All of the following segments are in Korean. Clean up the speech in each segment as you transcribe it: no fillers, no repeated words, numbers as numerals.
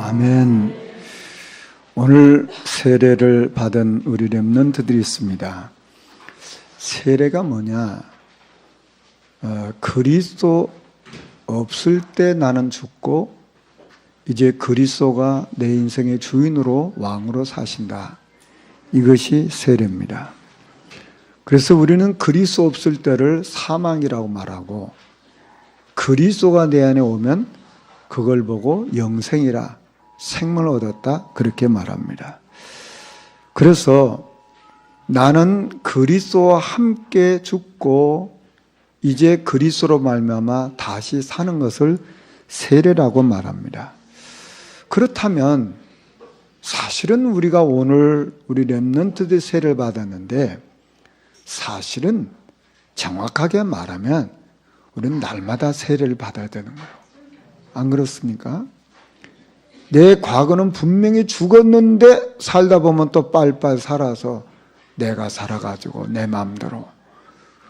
아멘. 오늘 세례를 받은 우리 렘넌트들이 있습니다. 세례가 뭐냐? 그리스도 없을 때 나는 죽고 이제 그리스도가 내 인생의 주인으로 왕으로 사신다. 이것이 세례입니다. 그래서 우리는 그리스도 없을 때를 사망이라고 말하고 그리스도가 내 안에 오면 그걸 보고 영생이라, 생명을 얻었다, 그렇게 말합니다. 그래서 나는 그리스도와 함께 죽고 이제 그리스도로 말미암아 다시 사는 것을 세례라고 말합니다. 그렇다면 사실은 우리가 오늘 우리 렘넌트들 세례를 받았는데 사실은 정확하게 말하면 우리는 날마다 세례를 받아야 되는 거예요. 안 그렇습니까? 내 과거는 분명히 죽었는데 살다 보면 또 빨빨 살아서 내가 살아가지고 내 마음대로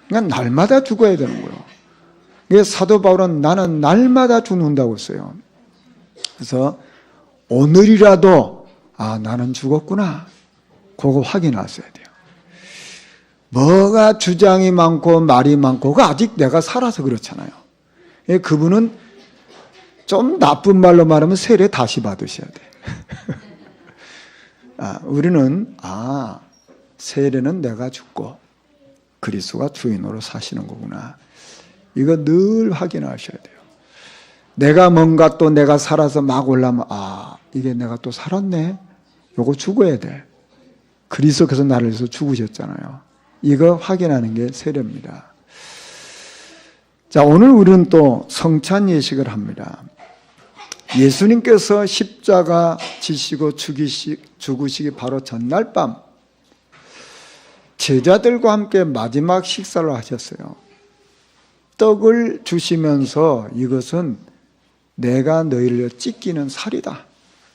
그냥 날마다 죽어야 되는 거예요. 사도 바울은 나는 날마다 죽는다고 했어요. 그래서 오늘이라도 나는 죽었구나, 그거 확인하셔야 돼요. 뭐가 주장이 많고 말이 많고 그거 아직 내가 살아서 그렇잖아요. 그분은 좀 나쁜 말로 말하면 세례 다시 받으셔야 돼. 우리는 세례는 내가 죽고 그리스도가 주인으로 사시는 거구나, 이거 늘 확인하셔야 돼요. 내가 뭔가 또 내가 살아서 막 올라면 이게 내가 또 살았네, 요거 죽어야 돼. 그리스도께서 나를 위해서 죽으셨잖아요. 이거 확인하는 게 세례입니다. 자, 오늘 우리는 또 성찬 예식을 합니다. 예수님께서 십자가 지시고 죽으시기 바로 전날 밤 제자들과 함께 마지막 식사를 하셨어요. 떡을 주시면서 이것은 내가 너희를 찢기는 살이다,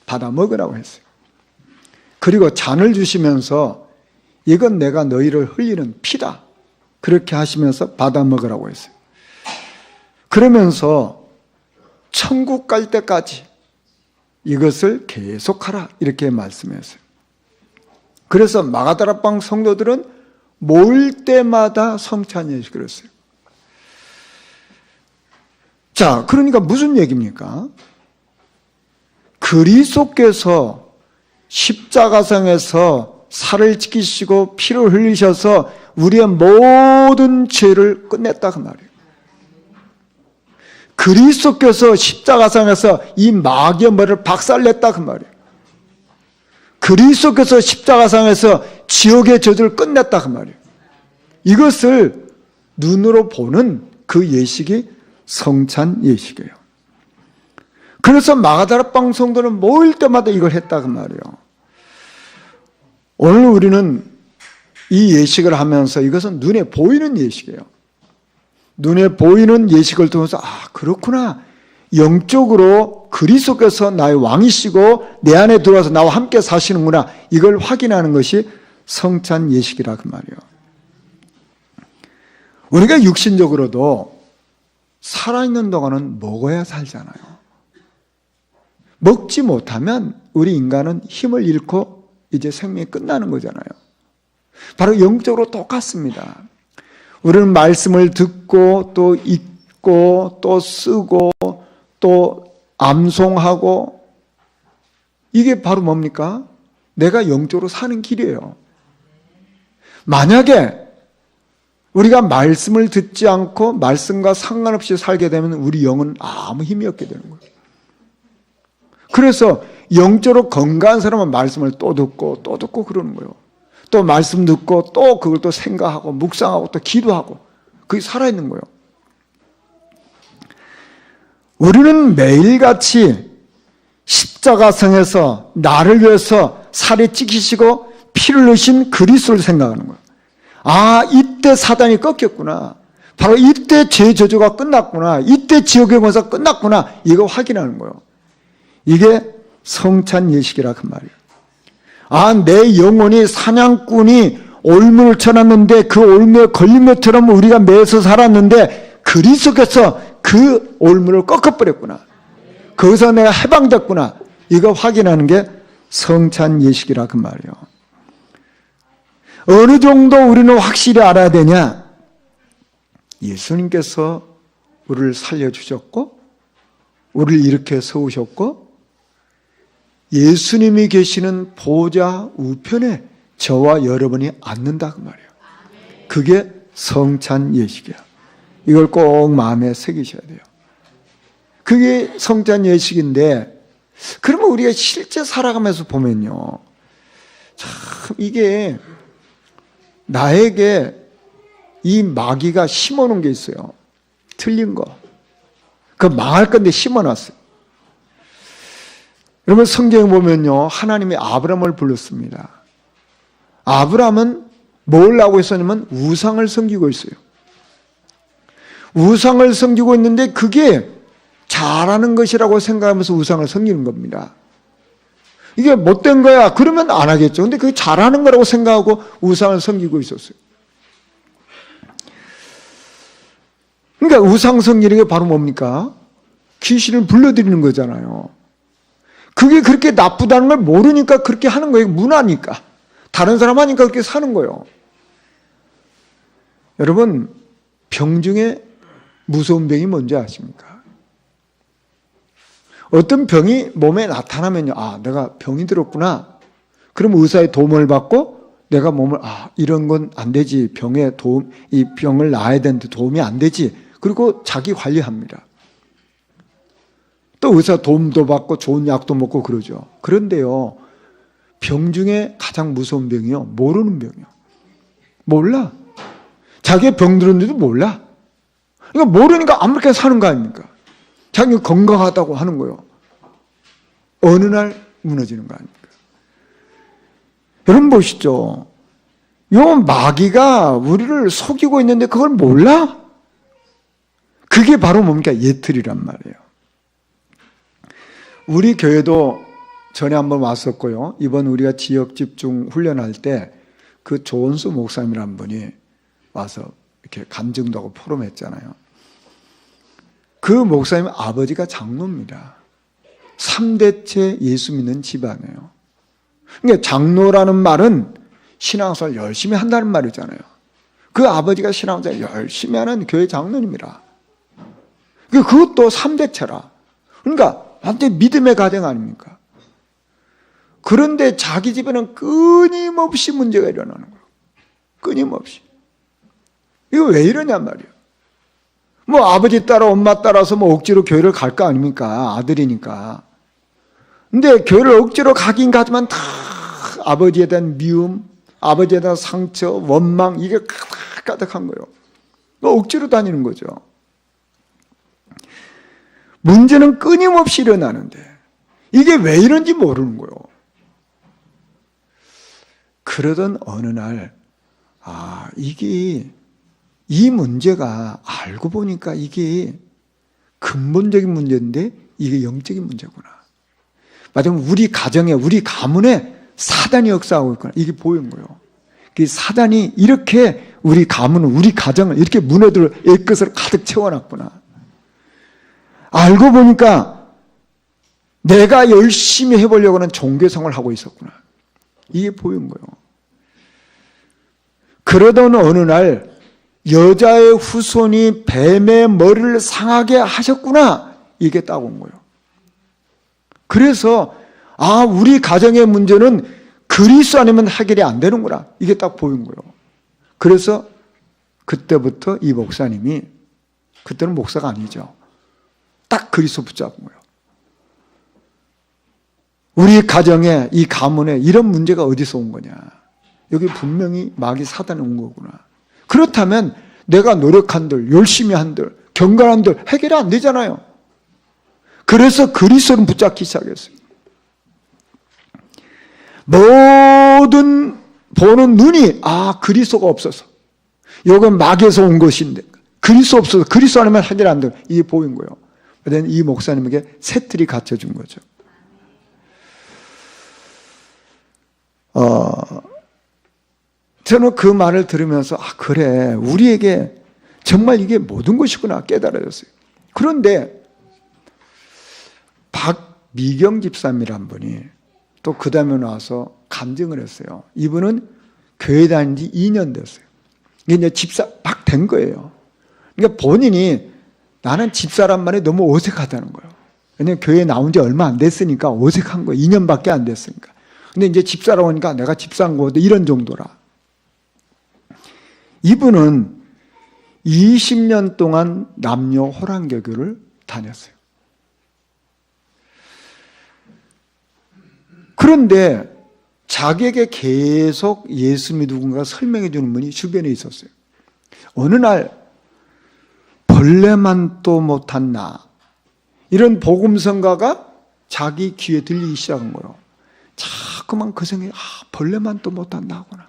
받아 먹으라고 했어요. 그리고 잔을 주시면서 이건 내가 너희를 흘리는 피다, 그렇게 하시면서 받아 먹으라고 했어요. 그러면서 천국 갈 때까지 이것을 계속하라, 이렇게 말씀했어요. 그래서 마가다락방 성도들은 모일 때마다 성찬 예식을 했어요. 자, 그러니까 무슨 얘기입니까? 그리스도께서 십자가상에서 살을 지키시고 피를 흘리셔서 우리의 모든 죄를 끝냈다, 그 말이에요. 그리스도께서 십자가상에서 이 마귀의 머리를 박살냈다, 그 말이에요. 그리스도께서 십자가상에서 지옥의 저주를 끝냈다, 그 말이에요. 이것을 눈으로 보는 그 예식이 성찬 예식이에요. 그래서 마가다락방 성도는 모일 때마다 이걸 했다, 그 말이에요. 오늘 우리는 이 예식을 하면서 이것은 눈에 보이는 예식이에요. 눈에 보이는 예식을 통해서 그렇구나, 영적으로 그리스도께서 나의 왕이시고 내 안에 들어와서 나와 함께 사시는구나, 이걸 확인하는 것이 성찬 예식이라, 그 말이에요. 우리가 육신적으로도 살아있는 동안은 먹어야 살잖아요. 먹지 못하면 우리 인간은 힘을 잃고 이제 생명이 끝나는 거잖아요. 바로 영적으로 똑같습니다. 우리는 말씀을 듣고 또 읽고 또 쓰고 또 암송하고, 이게 바로 뭡니까? 내가 영적으로 사는 길이에요. 만약에 우리가 말씀을 듣지 않고 말씀과 상관없이 살게 되면 우리 영은 아무 힘이 없게 되는 거예요. 그래서 영적으로 건강한 사람은 말씀을 또 듣고 그러는 거예요. 또 말씀 듣고 또 그걸 또 생각하고 묵상하고 또 기도하고, 그게 살아있는 거예요. 우리는 매일같이 십자가상에서 나를 위해서 살이 찢기시고 피를 흘리신 그리스도를 생각하는 거예요. 이때 사단이 꺾였구나, 바로 이때 죄 저주가 끝났구나, 이때 지옥의 권세가 끝났구나, 이거 확인하는 거예요. 이게 성찬 예식이라, 그 말이에요. 내 영혼이 사냥꾼이 올무를 쳐놨는데 그 올무에 걸린 것처럼 우리가 매서 살았는데 그리스도께서 그 올무를 꺾어버렸구나, 거기서 내가 해방됐구나, 이거 확인하는 게 성찬 예식이라 그 말이에요. 어느 정도 우리는 확실히 알아야 되냐? 예수님께서 우리를 살려주셨고 우리를 이렇게 세우셨고 예수님이 계시는 보좌 우편에 저와 여러분이 앉는다 그 말이에요. 그게 성찬 예식이야. 이걸 꼭 마음에 새기셔야 돼요. 그게 성찬 예식인데 그러면 우리가 실제 살아가면서 보면요. 참 이게 나에게 이 마귀가 심어놓은 게 있어요. 틀린 거. 그 망할 건데 심어놨어요. 여러분 성경에 보면요. 하나님이 아브라함을 불렀습니다. 아브라함은 뭘 하고 있었냐면 우상을 섬기고 있어요. 우상을 섬기고 있는데 그게 잘하는 것이라고 생각하면서 우상을 섬기는 겁니다. 이게 못된 거야. 그러면 안 하겠죠. 근데 그게 잘하는 거라고 생각하고 우상을 섬기고 있었어요. 그러니까 우상 섬기는 게 바로 뭡니까? 귀신을 불러들이는 거잖아요. 그게 그렇게 나쁘다는 걸 모르니까 그렇게 하는 거예요. 문화니까. 다른 사람 하니까 그렇게 사는 거예요. 여러분, 병 중에 무서운 병이 뭔지 아십니까? 어떤 병이 몸에 나타나면요. 아, 내가 병이 들었구나. 그럼 의사의 도움을 받고 내가 몸을, 이런 건 안 되지. 병에 도움, 이 병을 나아야 되는데 도움이 안 되지. 그리고 자기 관리합니다. 또 의사 도움도 받고 좋은 약도 먹고 그러죠. 그런데요, 병 중에 가장 무서운 병이요. 모르는 병이요. 몰라. 자기의 병 들었는데도 몰라. 그러니까 모르니까 아무렇게 사는 거 아닙니까? 자기가 건강하다고 하는 거예요. 어느 날 무너지는 거 아닙니까? 여러분 보시죠. 요 마귀가 우리를 속이고 있는데 그걸 몰라? 그게 바로 뭡니까? 예틀이란 말이에요. 우리 교회도 전에 한번 왔었고요. 이번 우리가 지역 집중 훈련할 때 그 조은수 목사님이라는 분이 와서 이렇게 간증도 하고 포럼했잖아요. 그 목사님 아버지가 장로입니다. 3대째 예수 믿는 집안이에요. 그러니까 장로라는 말은 신앙생활 열심히 한다는 말이잖아요. 그 아버지가 신앙생활 열심히 하는 교회 장로입니다. 그것도 3대째라. 그러니까 완전 믿음의 가정 아닙니까? 그런데 자기 집에는 끊임없이 문제가 일어나는 거예요. 끊임없이. 이거 왜 이러냔 말이에요. 뭐 아버지 따라 엄마 따라서 뭐 억지로 교회를 갈 거 아닙니까? 아들이니까. 근데 교회를 억지로 가긴 가지만 다 아버지에 대한 미움, 아버지에 대한 상처, 원망 이게 가득한 거예요. 억지로 다니는 거죠. 문제는 끊임없이 일어나는데 이게 왜 이런지 모르는 거예요. 그러던 어느 날 이게 이 문제가 알고 보니까 이게 근본적인 문제인데 이게 영적인 문제구나. 맞으면 우리 가정에 우리 가문에 사단이 역사하고 있구나. 이게 보인 거예요. 그 사단이 이렇게 우리 가문을 우리 가정을 이렇게 문어들 애끝을 가득 채워놨구나. 알고 보니까 내가 열심히 해보려고 하는 종교생활을 하고 있었구나. 이게 보인 거예요. 그러던 어느 날 여자의 후손이 뱀의 머리를 상하게 하셨구나. 이게 딱 온 거예요. 그래서 우리 가정의 문제는 그리스도 아니면 해결이 안 되는구나. 이게 딱 보인 거예요. 그래서 그때부터 이 목사님이 그때는 목사가 아니죠. 딱 그리스도 붙잡은 거예요. 우리 가정에 이 가문에 이런 문제가 어디서 온 거냐. 여기 분명히 마귀 사단이 온 거구나. 그렇다면 내가 노력한들 열심히 한들 경건한들 해결이 안 되잖아요. 그래서 그리스도를 붙잡기 시작했어요. 모든 보는 눈이 그리스도가 없어서 이건 마귀에서 온 것인데 그리스도 없어서 그리스도 아니면 해결 안 돼. 이게 보인 거예요. 그래서 이 목사님에게 새틀이 갖춰준 거죠. 저는 그 말을 들으면서 그래 우리에게 정말 이게 모든 것이구나 깨달아졌어요. 그런데 미경 집사님이란 분이 또 그 다음에 나와서 감증을 했어요. 이분은 교회 다닌 지 2년 됐어요. 이게 이제 집사 막 된 거예요. 그러니까 본인이 나는 집사란 말이 너무 어색하다는 거예요. 왜냐면 교회에 나온 지 얼마 안 됐으니까 어색한 거예요. 2년밖에 안 됐으니까. 근데 이제 집사라고 하니까 내가 집사인 거거든 이런 정도라. 이분은 20년 동안 남녀 호랑교교를 다녔어요. 그런데 자기에게 계속 예수 누군가 설명해 주는 분이 주변에 있었어요. 어느 날 벌레만 또 못한 나 이런 복음성가가 자기 귀에 들리기 시작한 거예요. 자꾸만 그 생각이 벌레만 또 못한다 하구나.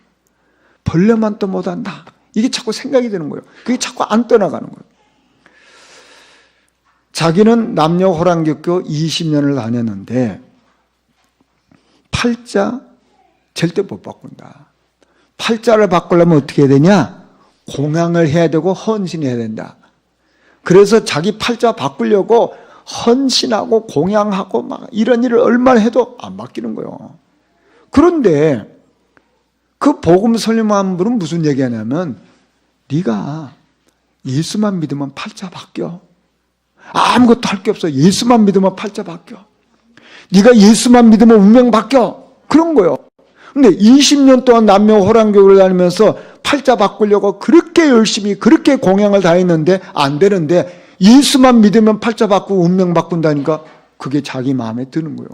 벌레만 또 못한다. 이게 자꾸 생각이 드는 거예요. 그게 자꾸 안 떠나가는 거예요. 자기는 남녀 호랑교교 20년을 다녔는데 팔자 절대 못 바꾼다. 팔자를 바꾸려면 어떻게 해야 되냐? 공양을 해야 되고 헌신해야 된다. 그래서 자기 팔자 바꾸려고 헌신하고 공양하고 막 이런 일을 얼마나 해도 안 바뀌는 거예요. 그런데 그 복음 설명한 분은 무슨 얘기하냐면 네가 예수만 믿으면 팔자 바뀌어. 아무것도 할 게 없어. 예수만 믿으면 팔자 바뀌어. 네가 예수만 믿으면 운명 바뀌어. 그런 거예요. 근데 20년 동안 남녀 호랑교를 다니면서 팔자 바꾸려고 그렇게 열심히 그렇게 공양을 다 했는데 안 되는데 예수만 믿으면 팔자 바꾸고 운명 바꾼다니까 그게 자기 마음에 드는 거예요.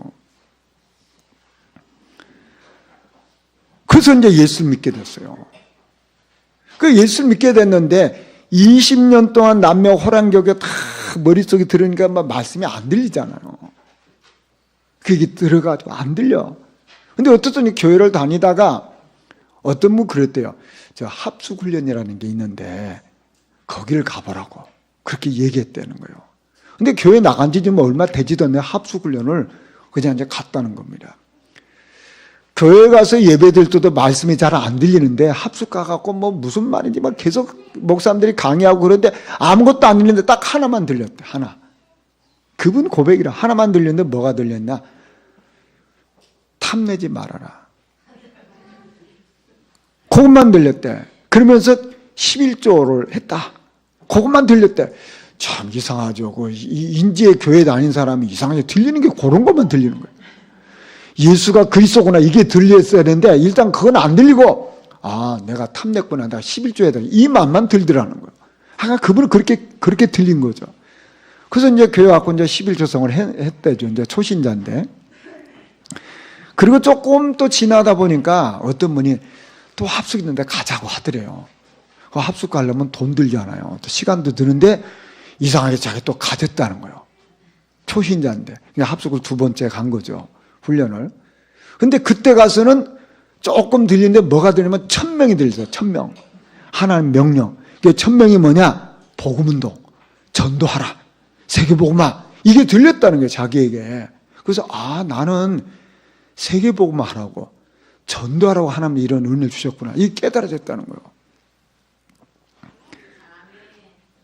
그래서 이제 예수를 믿게 됐어요. 그 예수를 믿게 됐는데 20년 동안 남녀 호랑교교 다 머릿속에 들으니까 막 말씀이 안 들리잖아요. 그게 들어가지고 안 들려. 근데 어쨌든 교회를 다니다가 어떤 분 그랬대요. 저 합숙훈련이라는 게 있는데 거기를 가보라고 그렇게 얘기했다는 거예요. 근데 교회 나간 지 좀 얼마 되지도 않는 합숙훈련을 그냥 이제 갔다는 겁니다. 교회 가서 예배 드릴 때도 말씀이 잘 안 들리는데 합숙 가갖고 뭐 무슨 말인지 막 계속 목사님들이 강의하고 그러는데 아무것도 안 들리는데 딱 하나만 들렸대. 하나. 그분 고백이라 하나만 들렸는데 뭐가 들렸냐? 탐내지 말아라. 그것만 들렸대. 그러면서 11조를 했다. 그것만 들렸대. 참 이상하죠. 그 인지의 교회 다닌 사람이 이상하게 들리는 게 그런 것만 들리는 거예요. 예수가 그리스도구나 이게 들렸어야 되는데 일단 그건 안 들리고 내가 탐냈구나. 내가 11조에 대해 이 말만 들더라는 거예요. 하여간 그분은 그렇게 들린 거죠. 그래서 이제 교회 갖고 이제 11조성을 했대죠. 이제 초신자인데. 그리고 조금 또 지나다 보니까 어떤 분이 또 합숙 있는데 가자고 하더래요. 그 합숙 가려면 돈 들잖아요. 또 시간도 드는데 이상하게 자기 또 가졌다는 거예요. 초신자인데. 그냥 합숙을 2번째 간 거죠. 훈련을. 근데 그때 가서는 조금 들리는데 뭐가 들리면 1000명이 들렸어요. 1000명. 하나님 명령. 그게 1000명이 뭐냐? 복음운동. 전도하라. 세계복음화. 이게 들렸다는 거예요. 자기에게. 그래서 나는 세계복음화 하라고 전도하라고 하나님이 이런 은혜를 주셨구나. 이게 깨달아졌다는 거예요.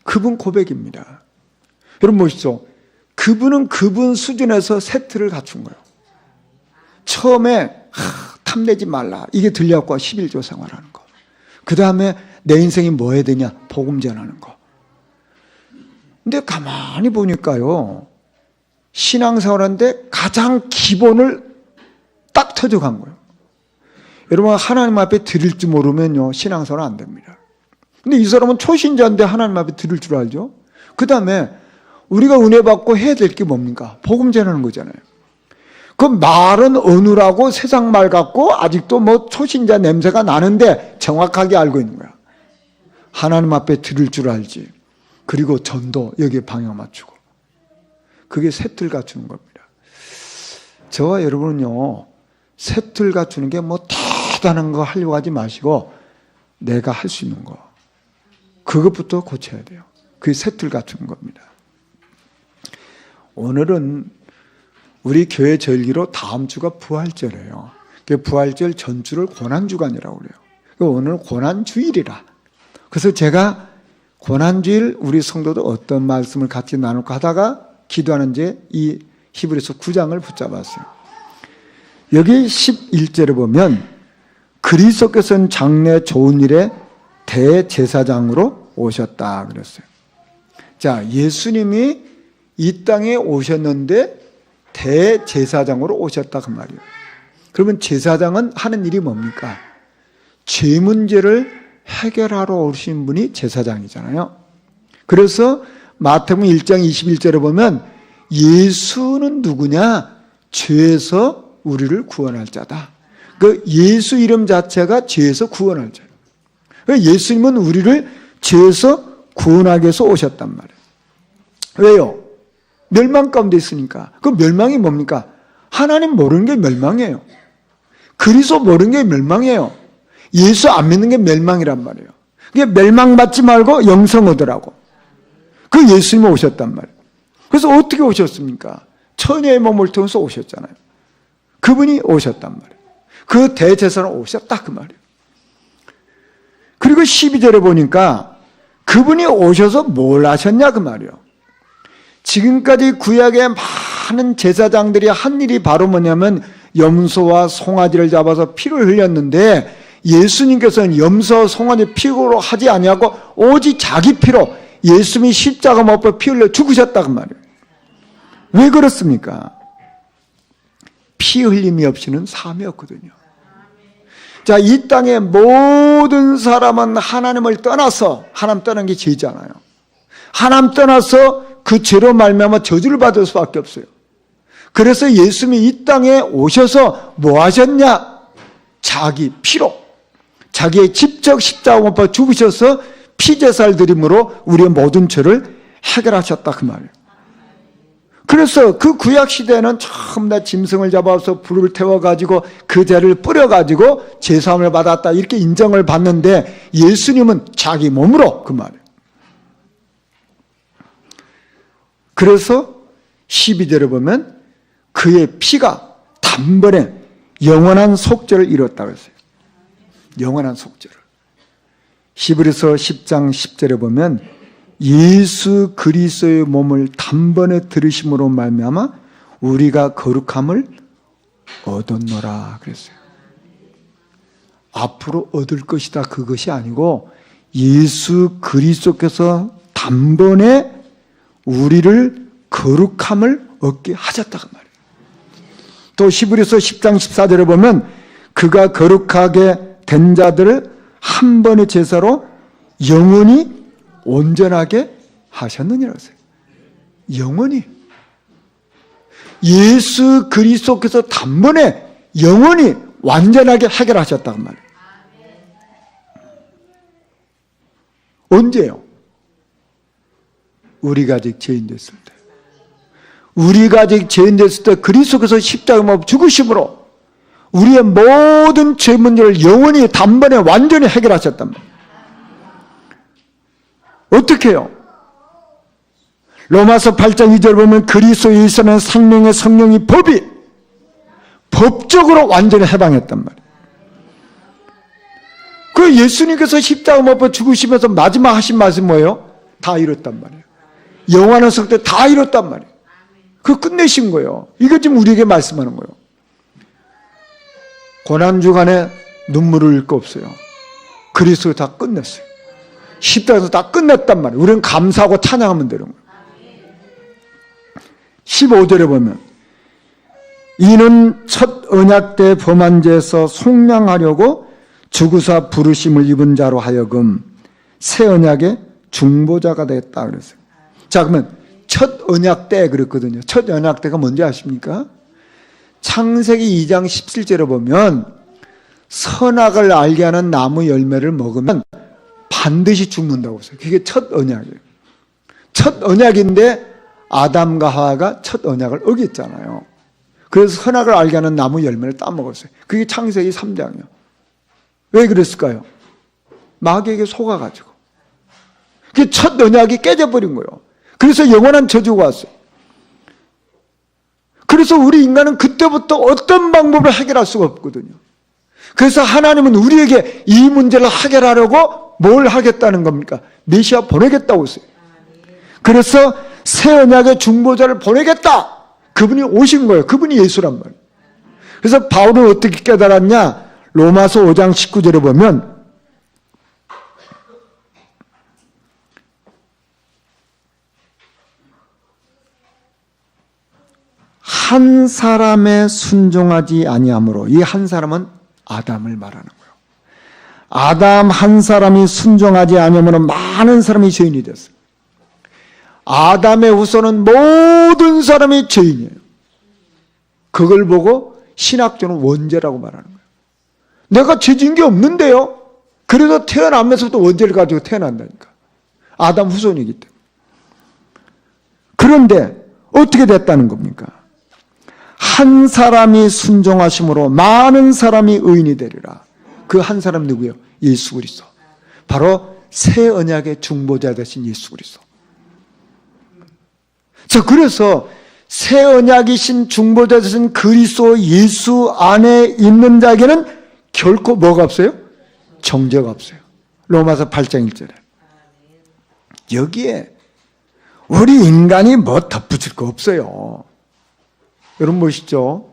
그분 고백입니다. 여러분 보시죠. 그분은 그분 수준에서 세트를 갖춘 거예요. 처음에 탐내지 말라. 이게 들려갖고 11조 생활하는 거. 그 다음에 내 인생이 뭐 해야 되냐? 복음 전하는 거. 근데 가만히 보니까요. 신앙생활하는데 가장 기본을 딱 터져간 거예요. 여러분 하나님 앞에 드릴 줄 모르면요. 신앙생활 안 됩니다. 근데 이 사람은 초신자인데 하나님 앞에 드릴 줄 알죠. 그 다음에 우리가 은혜 받고 해야 될 게 뭡니까? 복음 전하는 거잖아요. 그 말은 어눌하고 세상 말 같고 아직도 뭐 초신자 냄새가 나는데 정확하게 알고 있는 거야. 하나님 앞에 드릴 줄 알지. 그리고 전도 여기에 방향 맞추고. 그게 세틀 갖추는 겁니다. 저와 여러분은요. 세틀 갖추는 게 뭐 대단한 거 하려고 하지 마시고 내가 할 수 있는 거. 그것부터 고쳐야 돼요. 그게 세틀 갖추는 겁니다. 오늘은 우리 교회 절기로 다음 주가 부활절이에요. 부활절 전주를 고난주간이라고 그래요. 오늘 고난주일이라. 그래서 제가 고난주일 우리 성도들 어떤 말씀을 같이 나눌까 하다가 기도하는 이 히브리서 9장을 붙잡았어요. 여기 11절에 보면 그리스도께서는 장래 좋은 일에 대제사장으로 오셨다 그랬어요. 자, 예수님이 이 땅에 오셨는데 대제사장으로 오셨다 그 말이에요. 그러면 제사장은 하는 일이 뭡니까? 죄 문제를 해결하러 오신 분이 제사장이잖아요. 그래서 마태복음 1장 21절에 보면 예수는 누구냐? 죄에서 우리를 구원할 자다. 그 예수 이름 자체가 죄에서 구원할 자예요. 예수님은 우리를 죄에서 구원하기 위해서 오셨단 말이에요. 왜요? 멸망 가운데 있으니까. 그 멸망이 뭡니까? 하나님 모르는 게 멸망이에요. 그리스도 모르는 게 멸망이에요. 예수 안 믿는 게 멸망이란 말이에요. 그게 멸망받지 말고 영생 얻으라고. 그 예수님이 오셨단 말이에요. 그래서 어떻게 오셨습니까? 처녀의 몸을 통해서 오셨잖아요. 그분이 오셨단 말이에요. 그 대제사장 오셨다 그 말이에요. 그리고 12절에 보니까 그분이 오셔서 뭘 하셨냐 그 말이에요. 지금까지 구약의 많은 제사장들이 한 일이 바로 뭐냐면 염소와 송아지를 잡아서 피를 흘렸는데 예수님께서는 염소와 송아지 피로 하지 아니하고 오직 자기 피로 예수님이 십자가 못 박혀 피 흘려 죽으셨다 그 말이에요. 왜 그렇습니까? 피 흘림이 없이는 삶이 없거든요. 자, 이 땅의 모든 사람은 하나님을 떠나서, 하나님 떠난 게 죄잖아요. 하나님 떠나서 그 죄로 말미암아 저주를 받을 수밖에 없어요. 그래서 예수님이 이 땅에 오셔서 뭐 하셨냐? 자기 피로, 자기의 직접 십자가 못 박혀 죽으셔서 피제사를 드림으로 우리의 모든 죄를 해결하셨다 그 말이에요. 그래서 그 구약 시대에는 처음 다 짐승을 잡아서 불을 태워가지고 그 죄를 뿌려가지고 제사함을 받았다 이렇게 인정을 받는데 예수님은 자기 몸으로 그 말이에요. 그래서 12절에 보면 그의 피가 단번에 영원한 속죄를 이뤘다고 했어요. 영원한 속죄를. 히브리서 10장 10절에 보면 예수 그리스도의 몸을 단번에 들으심으로 말미암아 우리가 거룩함을 얻었노라 그랬어요. 앞으로 얻을 것이다 그것이 아니고 예수 그리스도께서 단번에 우리를 거룩함을 얻게 하셨다 그 말이에요. 또 히브리서 10장 14절에 보면 그가 거룩하게 된 자들을 한 번의 제사로 영원히 온전하게 하셨느니라고 했어요. 영원히. 예수 그리스도께서 단번에 영원히 완전하게 해결하셨다고 말이에요. 언제요? 우리가 아직 죄인 됐을 때. 우리가 아직 죄인 됐을 때 그리스도께서 십자가에 못 죽으심으로 우리의 모든 죄 문제를 영원히 단번에 완전히 해결하셨단 말이에요. 어떻게 해요? 로마서 8장 2절 보면 그리스도에 있어는 생명의 성령이 법적으로 완전히 해방했단 말이에요. 그 예수님께서 십자가 못 박혀 죽으시면서 마지막 하신 말씀이 뭐예요? 다 이뤘단 말이에요. 영원한 속죄 다 이뤘단 말이에요. 그거 끝내신 거예요. 이거 지금 우리에게 말씀하는 거예요. 고난주간에 눈물을 흘릴 거 없어요. 그리스도 다 끝냈어요. 십자가에서 다 끝냈단 말이에요. 우리는 감사하고 찬양하면 되는 거예요. 15절에 보면 이는 첫 언약 때 범한 죄에서 속량하려고 주구사 부르심을 입은 자로 하여금 새 언약의 중보자가 됐다 그랬어요. 자, 그러면 첫 언약 때 그랬거든요. 첫 언약 때가 뭔지 아십니까? 창세기 2장 17절에 보면 선악을 알게 하는 나무 열매를 먹으면 반드시 죽는다고 했어요. 그게 첫 언약이에요. 첫 언약인데 아담과 하와가 첫 언약을 어겼잖아요. 그래서 선악을 알게 하는 나무 열매를 따먹었어요. 그게 창세기 3장이에요. 왜 그랬을까요? 마귀에게 속아가지고. 그게 첫 언약이 깨져버린 거예요. 그래서 영원한 저주가 왔어요. 그래서 우리 인간은 그때부터 어떤 방법을 해결할 수가 없거든요. 그래서 하나님은 우리에게 이 문제를 해결하려고 뭘 하겠다는 겁니까? 메시아 보내겠다고 했어요. 그래서 새 언약의 중보자를 보내겠다. 그분이 오신 거예요. 그분이 예수란 말이에요. 그래서 바울은 어떻게 깨달았냐? 로마서 5장 19절에 보면 한 사람에 순종하지 아니하므로, 이 한 사람은 아담을 말하는 거예요. 아담 한 사람이 순종하지 아니하므로 많은 사람이 죄인이 됐어요. 아담의 후손은 모든 사람이 죄인이에요. 그걸 보고 신학교는 원죄라고 말하는 거예요. 내가 죄진 게 없는데요. 그래도 태어나면서부터 원죄를 가지고 태어난다니까. 아담 후손이기 때문에. 그런데 어떻게 됐다는 겁니까? 한 사람이 순종하심으로 많은 사람이 의인이 되리라. 그 한 사람 누구예요? 예수 그리스도. 바로 새 언약의 중보자 되신 예수 그리스도. 자, 그래서 새 언약이신 중보자 되신 그리스도 예수 안에 있는 자에게는 결코 뭐가 없어요? 정죄가 없어요. 로마서 8장 1절에. 여기에 우리 인간이 뭐 덧붙일 거 없어요. 여러분 보시죠.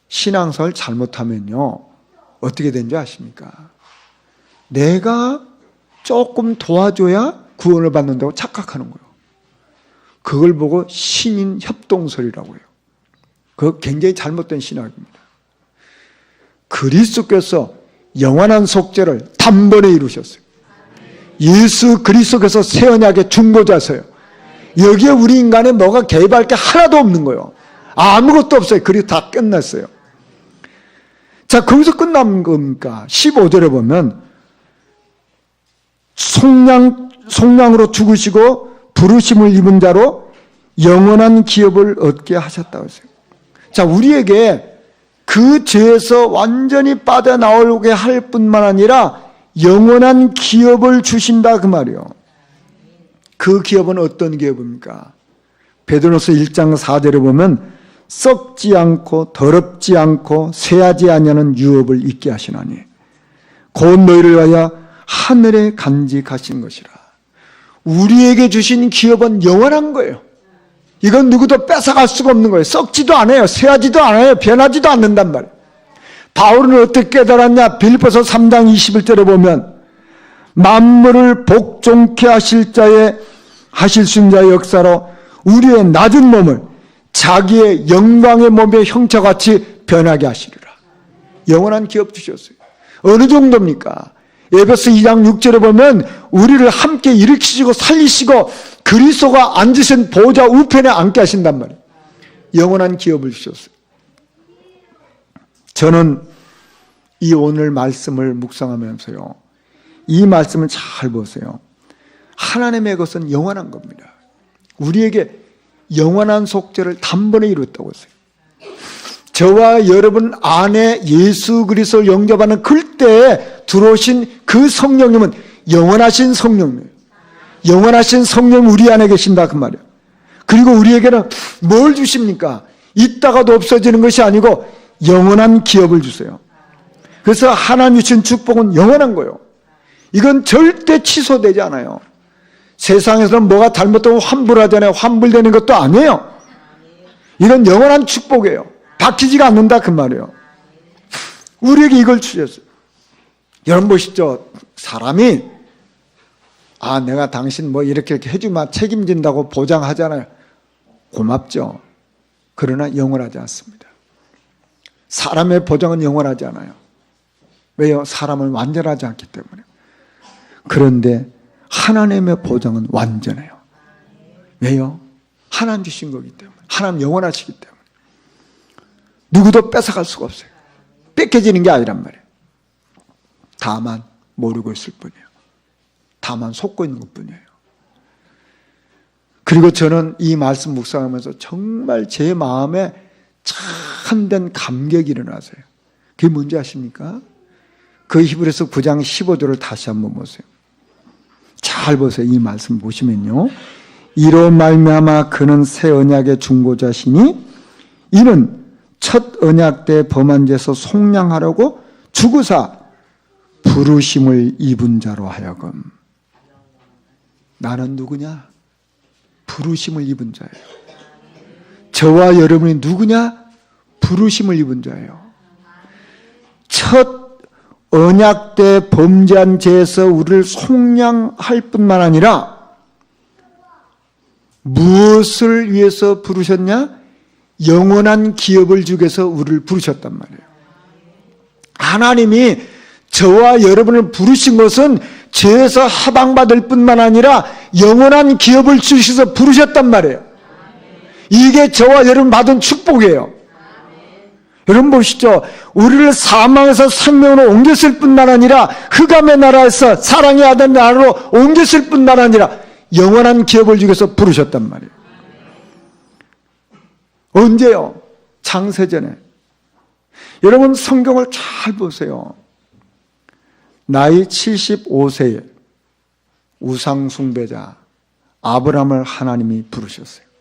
신앙생활 잘못하면요, 어떻게 되는지 아십니까? 내가 조금 도와줘야 구원을 받는다고 착각하는 거예요. 그걸 보고 신인 협동설이라고 해요. 그거 굉장히 잘못된 신학입니다. 그리스도께서 영원한 속죄를 단번에 이루셨어요. 예수 그리스도께서 새 언약의 중보자세요. 여기에 우리 인간에 뭐가 개입할 게 하나도 없는 거예요. 아무것도 없어요. 그리고 다 끝났어요. 자, 거기서 끝난 겁니까? 15절에 보면 속량으로 죽으시고 부르심을 입은 자로 영원한 기업을 얻게 하셨다고 했어요. 자, 우리에게 그 죄에서 완전히 빠져나오게 할 뿐만 아니라 영원한 기업을 주신다 그 말이에요. 그 기업은 어떤 기업입니까? 베드로서 1장 4절에 보면 썩지 않고 더럽지 않고 쇠하지 아니하는 유업을 있게 하시나니 곧 너희를 위하여 하늘에 간직하신 것이라. 우리에게 주신 기업은 영원한 거예요. 이건 누구도 뺏어갈 수가 없는 거예요. 썩지도 않아요. 쇠하지도 않아요. 변하지도 않는단 말이에요. 바울은 어떻게 깨달았냐? 빌립보서 3장 21절에 보면 만물을 복종케 하실 수 있는 자의 역사로 우리의 낮은 몸을 자기의 영광의 몸의 형체같이 변하게 하시리라. 영원한 기업 주셨어요. 어느 정도입니까? 에베소 2장 6절에 보면 우리를 함께 일으키시고 살리시고 그리스도가 앉으신 보좌 우편에 앉게 하신단 말이에요. 영원한 기업을 주셨어요. 저는 이 오늘 말씀을 묵상하면서요, 이 말씀을 잘 보세요. 하나님의 것은 영원한 겁니다. 우리에게 영원한 속죄를 단번에 이뤘다고 했어요. 저와 여러분 안에 예수 그리스도를 영접하는 그때에 들어오신 그 성령님은 영원하신 성령이에요. 영원하신 성령 우리 안에 계신다 그 말이에요. 그리고 우리에게는 뭘 주십니까? 있다가도 없어지는 것이 아니고 영원한 기업을 주세요. 그래서 하나님 주신 축복은 영원한 거예요. 이건 절대 취소되지 않아요. 세상에서는 뭐가 잘못되면 환불하잖아요. 환불되는 것도 아니에요. 이건 영원한 축복이에요. 바뀌지가 않는다 그 말이에요. 우리에게 이걸 주셨어요. 여러분 보시죠. 사람이 내가 당신 뭐 이렇게 해주면 책임진다고 보장하잖아요. 고맙죠. 그러나 영원하지 않습니다. 사람의 보장은 영원하지 않아요. 왜요? 사람은 완전하지 않기 때문에. 그런데 하나님의 보장은 완전해요. 왜요? 하나님 주신 거기 때문에. 하나님 영원하시기 때문에. 누구도 뺏어갈 수가 없어요. 뺏겨지는 게 아니란 말이에요. 다만 모르고 있을 뿐이에요. 다만 속고 있는 것뿐이에요. 그리고 저는 이 말씀 묵상하면서 정말 제 마음에 참된 감격이 일어나서요. 그게 뭔지 아십니까? 그 히브리서 9장 15절을 다시 한번 보세요. 잘 보세요. 이 말씀 보시면요. 이로 말미암아 그는 새 언약의 중보자시니 이는 첫 언약 때 범한 죄에서 속량하려고 죽으사 부르심을 입은 자로 하여금. 나는 누구냐? 부르심을 입은 자예요. 저와 여러분이 누구냐? 부르심을 입은 자예요. 첫 언약 때 범죄한 죄에서 우리를 속량할 뿐만 아니라 무엇을 위해서 부르셨냐? 영원한 기업을 주기 위해서 우리를 부르셨단 말이에요. 하나님이 저와 여러분을 부르신 것은 죄에서 하방받을 뿐만 아니라 영원한 기업을 주셔서 부르셨단 말이에요. 이게 저와 여러분 받은 축복이에요. 여러분 보시죠. 우리를 사망에서 생명으로 옮겼을 뿐만 아니라 흑암의 나라에서 사랑의 아들 나라로 옮겼을 뿐만 아니라 영원한 기업을 주기 위해서 부르셨단 말이에요. 언제요? 창세전에. 여러분 성경을 잘 보세요. 나이 75세에 우상 숭배자 아브라함을 하나님이 부르셨어요.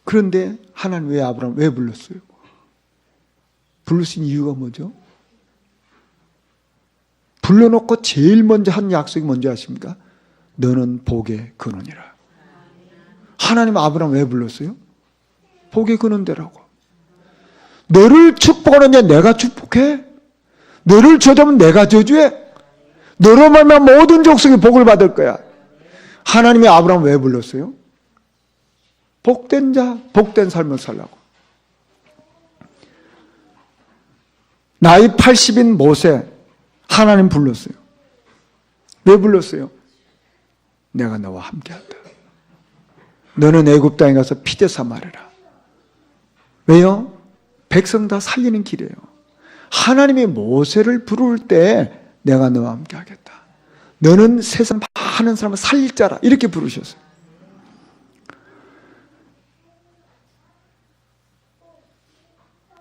그런데 하나님 왜 아브라함 왜 불렀어요? 부르신 이유가 뭐죠? 불러놓고 제일 먼저 한 약속이 뭔지 아십니까? 너는 복의 근원이라. 하나님 아브라함 왜 불렀어요? 복의 근원되라고. 너를 축복하느냐 내가 축복해? 너를 저주하면 내가 저주해? 너로 말미암아 모든 족속이 복을 받을 거야. 하나님이 아브라함 왜 불렀어요? 복된 자, 복된 삶을 살라고. 나이 80인 모세 하나님 불렀어요. 왜 불렀어요? 내가 너와 함께한다. 너는 애굽 땅에 가서 피대사 말해라. 왜요? 백성 다 살리는 길이에요. 하나님이 모세를 부를 때 내가 너와 함께하겠다. 너는 세상 많은 사람을 살릴 자라. 이렇게 부르셨어요.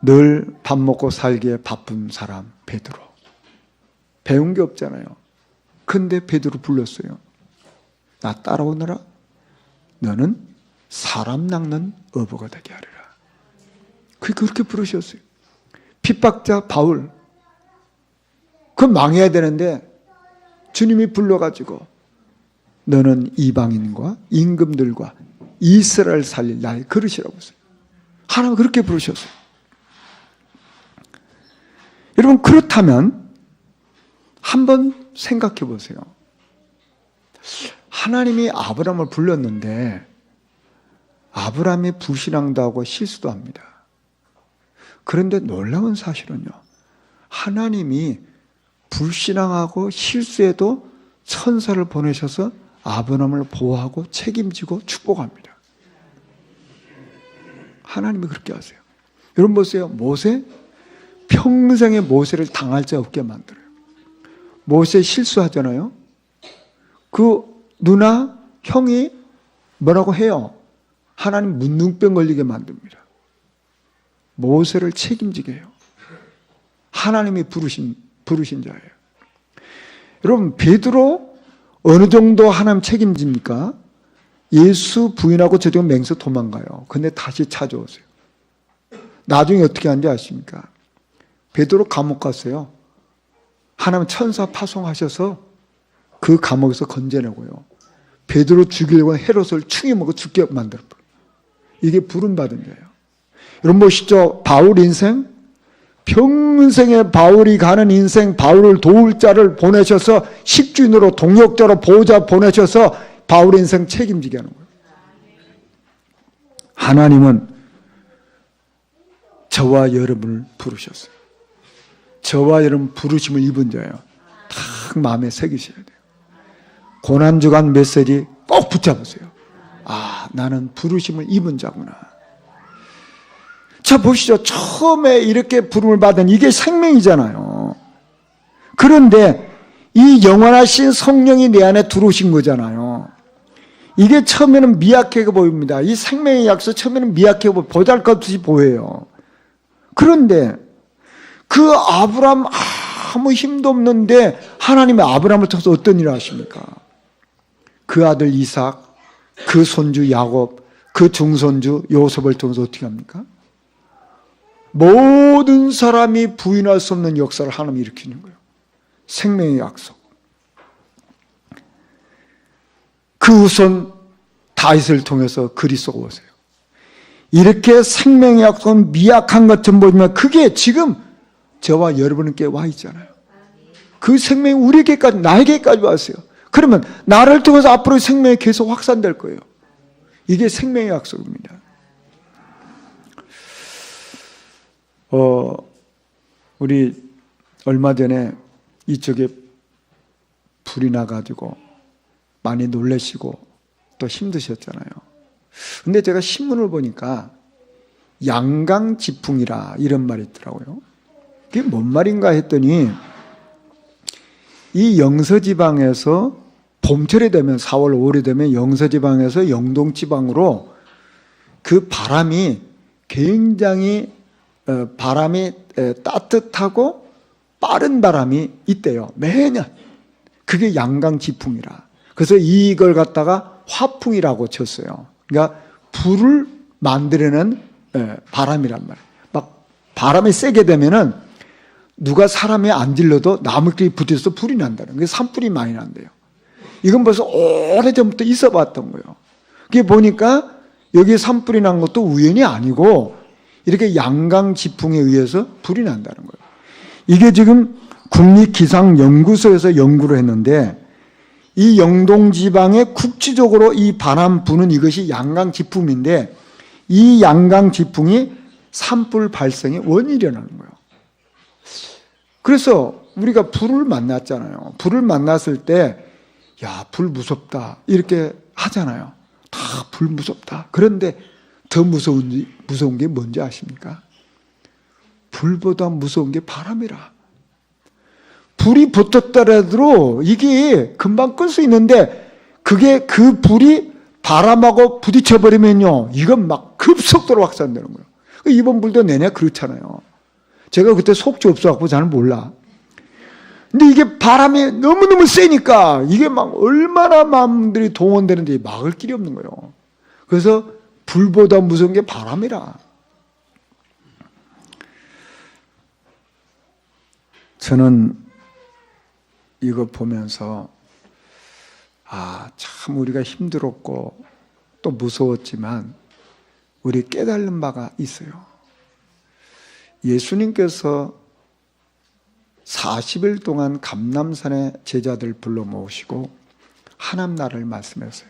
늘 밥 먹고 살기에 바쁜 사람 베드로. 배운 게 없잖아요. 근데 베드로 불렀어요. 나 따라오너라. 너는 사람 낚는 어부가 되게 하리라. 그렇게 부르셨어요. 핍박자 바울. 그 망해야 되는데 주님이 불러가지고 너는 이방인과 임금들과 이스라엘 살릴 나의 그릇이라고 했어요. 하나님 그렇게 부르셨어요. 여러분 그렇다면 한번 생각해 보세요. 하나님이 아브라함을 불렀는데 아브라함이 불신앙도 하고 실수도 합니다. 그런데 놀라운 사실은요. 하나님이 불신앙하고 실수해도 천사를 보내셔서 아브라함을 보호하고 책임지고 축복합니다. 하나님이 그렇게 하세요. 여러분 보세요. 모세 평생에 모세를 당할 자 없게 만들어요. 모세 실수하잖아요. 그 누나 형이 뭐라고 해요? 하나님 문둥병 걸리게 만듭니다. 모세를 책임지게 해요. 하나님이 부르신 자예요. 여러분 베드로 어느 정도 하나님 책임집니까? 예수 부인하고 저쪽 맹세 도망가요. 근데 다시 찾아오세요. 나중에 어떻게 하는지 아십니까? 베드로 감옥 갔어요. 하나님 천사 파송하셔서 그 감옥에서 건져내고요. 베드로 죽이려고 헤롯을 충이 먹어 죽게 만들어버려요. 이게 부름받은 자예요. 여러분 보시죠. 바울 인생, 평생에 바울이 가는 인생, 바울을 도울 자를 보내셔서 식주인으로 동역자로 보호자 보내셔서 바울 인생 책임지게 하는 거예요. 하나님은 저와 여러분을 부르셨어요. 저와 여러분 부르심을 입은 자예요. 딱 마음에 새기셔야 돼요. 고난주간 메시지 꼭 붙잡으세요. 아, 나는 부르심을 입은 자구나. 자, 보시죠. 처음에 이렇게 부름을 받은 이게 생명이잖아요. 그런데 이 영원하신 성령이 내 안에 들어오신 거잖아요. 이게 처음에는 미약해 보입니다. 이 생명의 약속 처음에는 미약해 보여, 보잘것없이 보여요. 그런데 그 아브라함 아무 힘도 없는데 하나님이 아브라함을 통해서 어떤 일을 하십니까? 그 아들 이삭, 그 손주 야곱, 그 중손주 요셉을 통해서 어떻게 합니까? 모든 사람이 부인할 수 없는 역사를 하나님이 일으키는 거예요. 생명의 약속. 그 후손 다윗을 통해서 그리스도가 오세요. 이렇게 생명의 약속은 미약한 것처럼 보지만 그게 지금 저와 여러분께 와 있잖아요. 그 생명이 우리에게까지, 나에게까지 왔어요. 그러면 나를 통해서 앞으로 생명이 계속 확산될 거예요. 이게 생명의 약속입니다. 우리 얼마 전에 이쪽에 불이 나가지고 많이 놀라시고 또 힘드셨잖아요. 근데 제가 신문을 보니까 양강지풍이라 이런 말이 있더라고요. 그게 뭔 말인가 했더니 이 영서지방에서 봄철이 되면 4월, 5월이 되면 영서지방에서 영동지방으로 그 바람이 굉장히 바람이 따뜻하고 빠른 바람이 있대요. 매년. 그게 양강지풍이라. 그래서 이걸 갖다가 화풍이라고 쳤어요. 그러니까 불을 만들어내는 바람이란 말이에요. 막 바람이 세게 되면은 누가 사람이 안 질러도 나무끼리 붙어서 불이 난다는 거예요. 산불이 많이 난대요. 이건 벌써 오래전부터 있어 봤던 거예요. 그게 보니까 여기 산불이 난 것도 우연이 아니고 이렇게 양강지풍에 의해서 불이 난다는 거예요. 이게 지금 국립기상연구소에서 연구를 했는데 이 영동지방에 국지적으로 이 바람 부는 이것이 양강지풍인데 이 양강지풍이 산불 발생의 원인이라는 거예요. 그래서 우리가 불을 만났잖아요. 불을 만났을 때 야, 불 무섭다 이렇게 하잖아요. 다 불 무섭다. 그런데 더 무서운 게 뭔지 아십니까? 불보다 무서운 게 바람이라. 불이 붙었더라도 이게 금방 끌 수 있는데 그게 그 불이 바람하고 부딪혀버리면요. 이건 막 급속도로 확산되는 거예요. 이번 불도 내내 그렇잖아요. 제가 그때 속지 없어갖고 잘 몰라. 근데 이게 바람이 너무너무 세니까 이게 막 얼마나 마음들이 동원되는데 막을 길이 없는 거예요. 그래서 불보다 무서운 게 바람이라. 저는 이거 보면서 참 우리가 힘들었고 또 무서웠지만 우리 깨달은 바가 있어요. 예수님께서 40일 동안 감람산에 제자들 불러 모으시고 하나님 나라를 말씀했어요.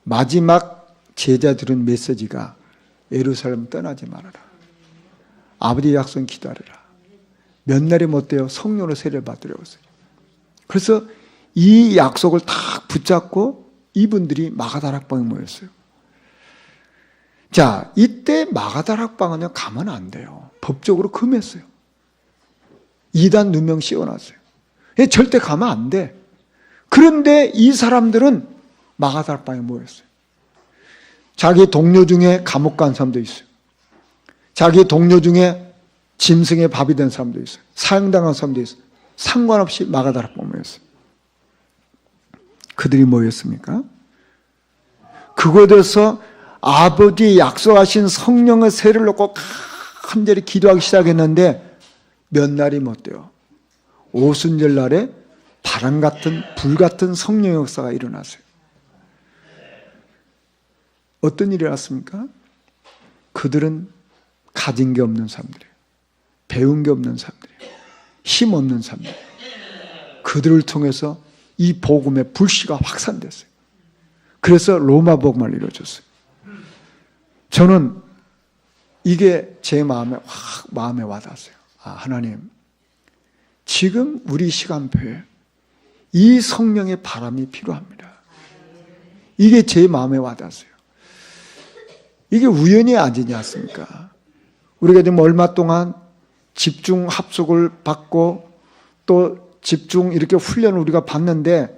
마지막 제자들은 메시지가 예루살렘 떠나지 말아라. 아버지의 약속 기다려라. 몇 날이 못 돼요. 성령으로 세례를 받으려고 했어요. 그래서 이 약속을 딱 붙잡고 이분들이 마가다락방에 모였어요. 자, 이때 마가다락방은요 가면 안 돼요. 법적으로 금했어요. 이단 누명 씌워놨어요. 절대 가면 안 돼. 그런데 이 사람들은 마가다락방에 모였어요. 자기 동료 중에 감옥 간 사람도 있어요. 자기 동료 중에 짐승의 밥이 된 사람도 있어요. 사형당한 사람도 있어요. 상관없이 마가다락방에 모였어요. 그들이 뭐였습니까? 그곳에서 아버지 약속하신 성령의 세를 놓고 간절히 기도하기 시작했는데 몇 날이 못 돼요. 오순절 날에 바람 같은 불 같은 성령 역사가 일어났어요. 어떤 일이 일어났습니까? 그들은 가진 게 없는 사람들이에요. 배운 게 없는 사람들이에요. 힘 없는 사람들이에요. 그들을 통해서 이 복음의 불씨가 확산됐어요. 그래서 로마 복음을 이루어졌어요. 저는 이게 제 마음에 와닿았어요. 하나님, 지금 우리 시간표에 이 성령의 바람이 필요합니다. 이게 제 마음에 와닿았어요. 이게 우연이 아니지 않습니까? 우리가 지금 얼마 동안 집중 합숙을 받고 또 집중 이렇게 훈련을 우리가 받는데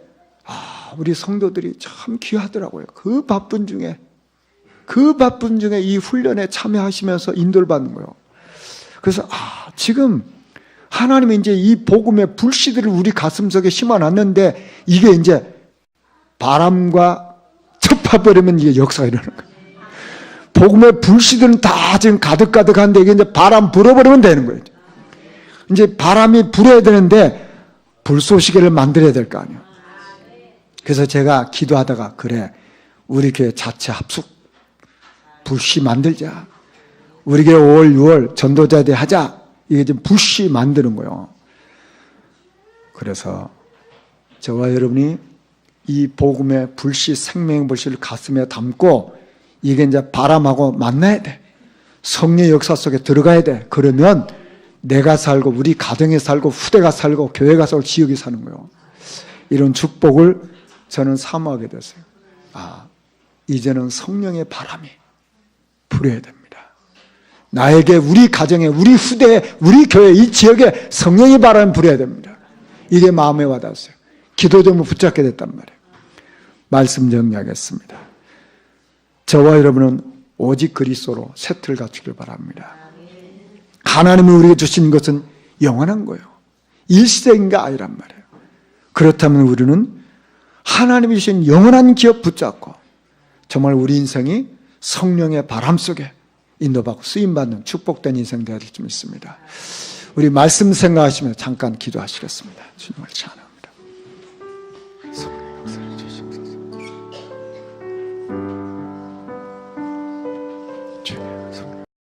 우리 성도들이 참 귀하더라고요. 그 바쁜 중에 이 훈련에 참여하시면서 인도를 받는 거예요. 그래서 지금 하나님이 이제 이 복음의 불씨들을 우리 가슴속에 심어놨는데 이게 이제 바람과 접합버리면 이게 역사가 일어나는 거예요. 복음의 불씨들은 다 지금 가득가득한데 이게 이제 바람 불어버리면 되는 거예요. 이제 바람이 불어야 되는데 불쏘시개를 만들어야 될 거 아니에요. 그래서 제가 기도하다가 그래 우리 교회 자체 합숙 불씨 만들자. 우리에게 5월, 6월 전도자대 하자. 이게 지금 불씨 만드는 거예요. 그래서 저와 여러분이 이 복음의 불씨, 생명의 불씨를 가슴에 담고 이게 이제 바람하고 만나야 돼. 성령의 역사 속에 들어가야 돼. 그러면 내가 살고 우리 가정에 살고 후대가 살고 교회가 살고 지역이 사는 거예요. 이런 축복을 저는 사모하게 됐어요. 이제는 성령의 바람이 불어야 됩니다. 나에게, 우리 가정에, 우리 후대에, 우리 교회, 이 지역에 성령의 바람이 불어야 됩니다. 이게 마음에 와닿았어요. 기도 제목 붙잡게 됐단 말이에요. 말씀 정리하겠습니다. 저와 여러분은 오직 그리스도로 세트를 갖추길 바랍니다. 하나님이 우리에게 주신 것은 영원한 거예요. 일시적인 게 아니란 말이에요. 그렇다면 우리는 하나님이 주신 영원한 기업 붙잡고 정말 우리 인생이 성령의 바람 속에 인도받고 쓰임받는 축복된 인생 되어야 될 줄 믿습니다. 우리 말씀 생각하시면 잠깐 기도하시겠습니다. 주님을 찬양.